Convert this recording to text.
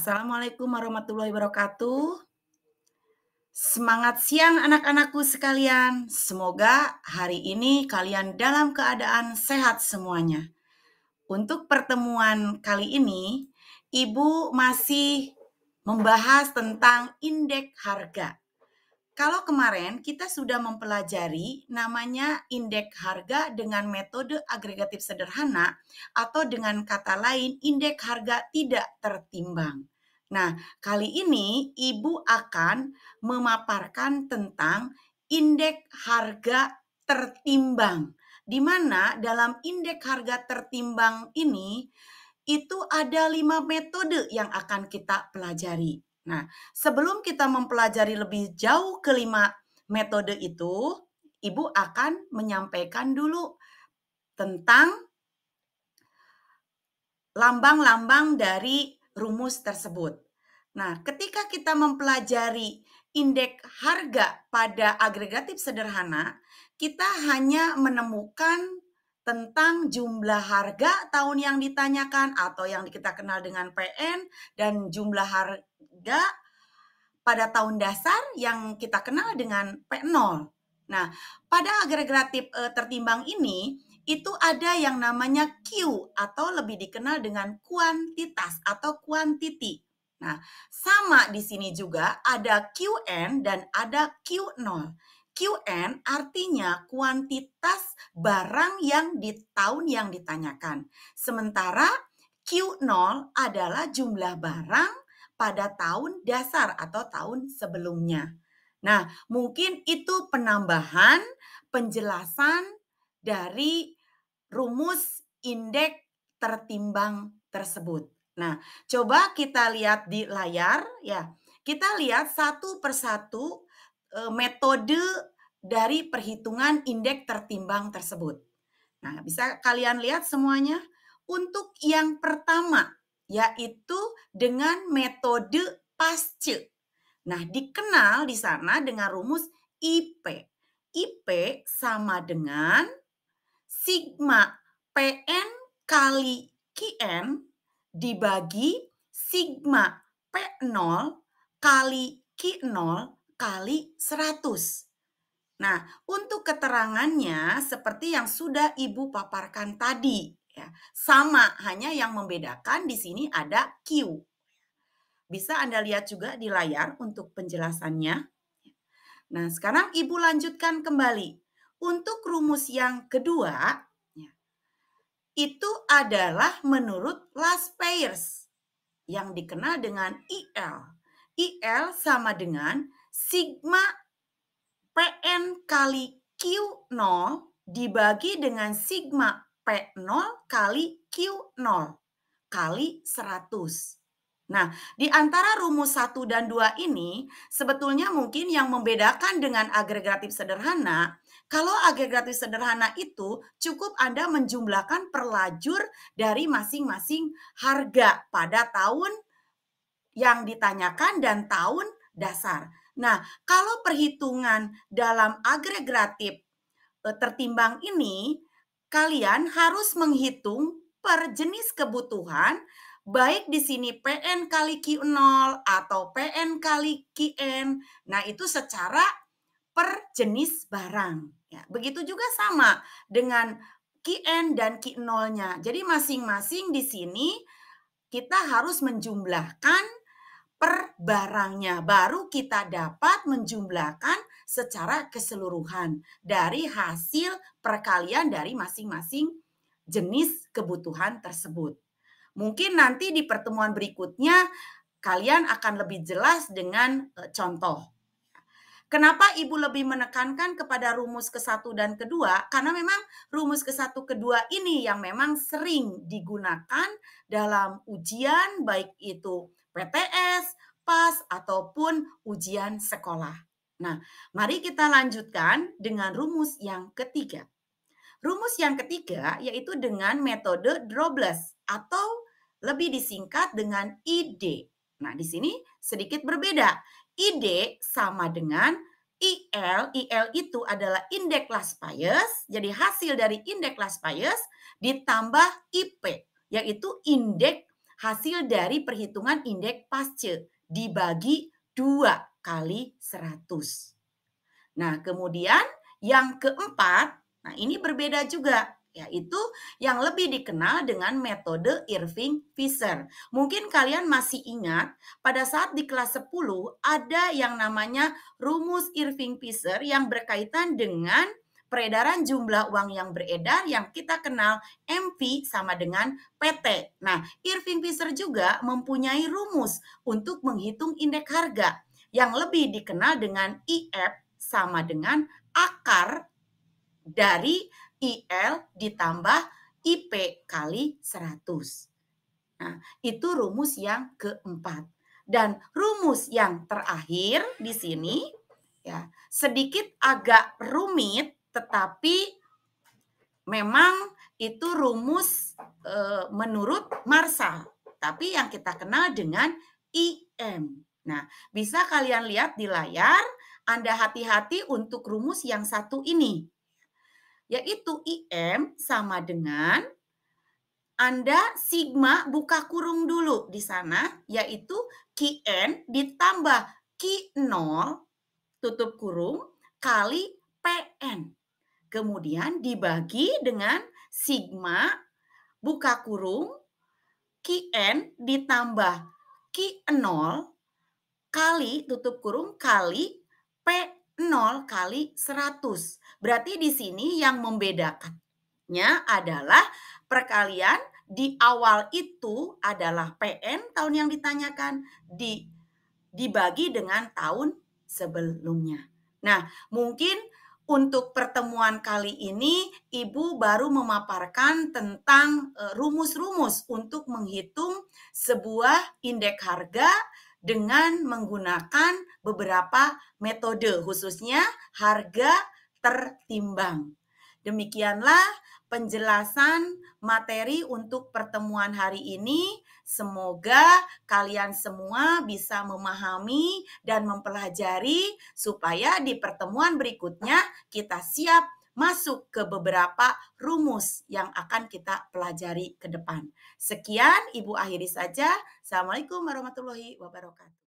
Assalamualaikum warahmatullahi wabarakatuh. Semangat siang anak-anakku sekalian. Semoga hari ini kalian dalam keadaan sehat semuanya. Untuk pertemuan kali ini, Ibu masih membahas tentang indeks harga. Kalau kemarin kita sudah mempelajari namanya indeks harga dengan metode agregatif sederhana atau dengan kata lain indeks harga tidak tertimbang. Nah, kali ini Ibu akan memaparkan tentang indeks harga tertimbang, di mana dalam indeks harga tertimbang ini itu ada 5 metode yang akan kita pelajari. Nah, sebelum kita mempelajari lebih jauh kelima metode itu, Ibu akan menyampaikan dulu tentang lambang-lambang dari rumus tersebut. Nah, ketika kita mempelajari indeks harga pada agregatif sederhana, kita hanya menemukan tentang jumlah harga tahun yang ditanyakan atau yang kita kenal dengan PN dan jumlah harga pada tahun dasar yang kita kenal dengan P0. Nah, pada agregatif tertimbang ini itu ada yang namanya Q atau lebih dikenal dengan kuantitas atau quantity. Nah, sama di sini juga ada QN dan ada Q0. QN artinya kuantitas barang yang di tahun yang ditanyakan. Sementara Q0 adalah jumlah barang pada tahun dasar atau tahun sebelumnya. Nah, mungkin itu penambahan penjelasan dari rumus indeks tertimbang tersebut. Nah, coba kita lihat di layar ya. Kita lihat satu persatu metode dari perhitungan indeks tertimbang tersebut. Nah, bisa kalian lihat semuanya? Untuk yang pertama, yaitu dengan metode Pasce. Nah, dikenal di sana dengan rumus IP. IP sama dengan sigma PN kali QN dibagi sigma P0 kali Q0 kali 100. Nah, untuk keterangannya seperti yang sudah Ibu paparkan tadi, ya. Sama, hanya yang membedakan di sini ada Q. Bisa Anda lihat juga di layar untuk penjelasannya. Nah, sekarang Ibu lanjutkan kembali. Untuk rumus yang kedua, ya, itu adalah menurut last pairs yang dikenal dengan IL. IL sama dengan sigma PN kali Q0 dibagi dengan sigma P0 kali Q0 kali 100. Nah, di antara rumus 1 dan 2 ini, sebetulnya mungkin yang membedakan dengan agregatif sederhana, kalau agregatif sederhana itu cukup Anda menjumlahkan per lajur dari masing-masing harga pada tahun yang ditanyakan dan tahun dasar. Nah, kalau perhitungan dalam agregatif tertimbang ini, kalian harus menghitung per jenis kebutuhan, baik di sini PN kali Q0 atau PN kali QN. Nah, itu secara per jenis barang. Ya, begitu juga sama dengan QN dan Q0-nya. Jadi masing-masing di sini kita harus menjumlahkan per barangnya. Baru kita dapat menjumlahkan secara keseluruhan dari hasil perkalian dari masing-masing jenis kebutuhan tersebut. Mungkin nanti di pertemuan berikutnya kalian akan lebih jelas dengan contoh. Kenapa Ibu lebih menekankan kepada rumus ke-1 dan kedua? Karena memang rumus ke-1 kedua ini yang memang sering digunakan dalam ujian baik itu PTS, PAS ataupun ujian sekolah. Nah, mari kita lanjutkan dengan rumus yang ketiga. Rumus yang ketiga yaitu dengan metode Drobles atau lebih disingkat dengan ID. Nah, di sini sedikit berbeda. ID sama dengan IL. IL itu adalah indeks last pairs. Jadi hasil dari indeks last pairs ditambah IP, yaitu indeks hasil dari perhitungan indeks Pasce dibagi 2 kali 100. Nah, kemudian yang keempat, nah ini berbeda juga, yaitu yang lebih dikenal dengan metode Irving-Fisher. Mungkin kalian masih ingat pada saat di kelas 10 ada yang namanya rumus Irving-Fisher yang berkaitan dengan peredaran jumlah uang yang beredar yang kita kenal MV sama dengan PT. Nah, Irving-Fisher juga mempunyai rumus untuk menghitung indeks harga yang lebih dikenal dengan IF sama dengan akar dari IL ditambah IP kali 100. Nah, itu rumus yang keempat. Dan rumus yang terakhir di sini ya, sedikit agak rumit tetapi memang itu rumus menurut Marshall, tapi yang kita kenal dengan IM. Nah, bisa kalian lihat di layar, Anda hati-hati untuk rumus yang satu ini, yaitu IM sama dengan Anda sigma buka kurung dulu di sana, yaitu QN ditambah Q0 tutup kurung kali PN. Kemudian dibagi dengan sigma buka kurung QN ditambah Q0 kali tutup kurung kali P0 kali 100. Berarti di sini yang membedakannya adalah perkalian di awal itu adalah PN tahun yang ditanyakan dibagi dengan tahun sebelumnya. Nah, mungkin untuk pertemuan kali ini, Ibu baru memaparkan tentang rumus-rumus untuk menghitung sebuah indeks harga dengan menggunakan beberapa metode, khususnya harga tertimbang. Demikianlah penjelasan materi untuk pertemuan hari ini. Semoga kalian semua bisa memahami dan mempelajari supaya di pertemuan berikutnya kita siap masuk ke beberapa rumus yang akan kita pelajari ke depan. Sekian, Ibu akhiri saja. Assalamualaikum warahmatullahi wabarakatuh.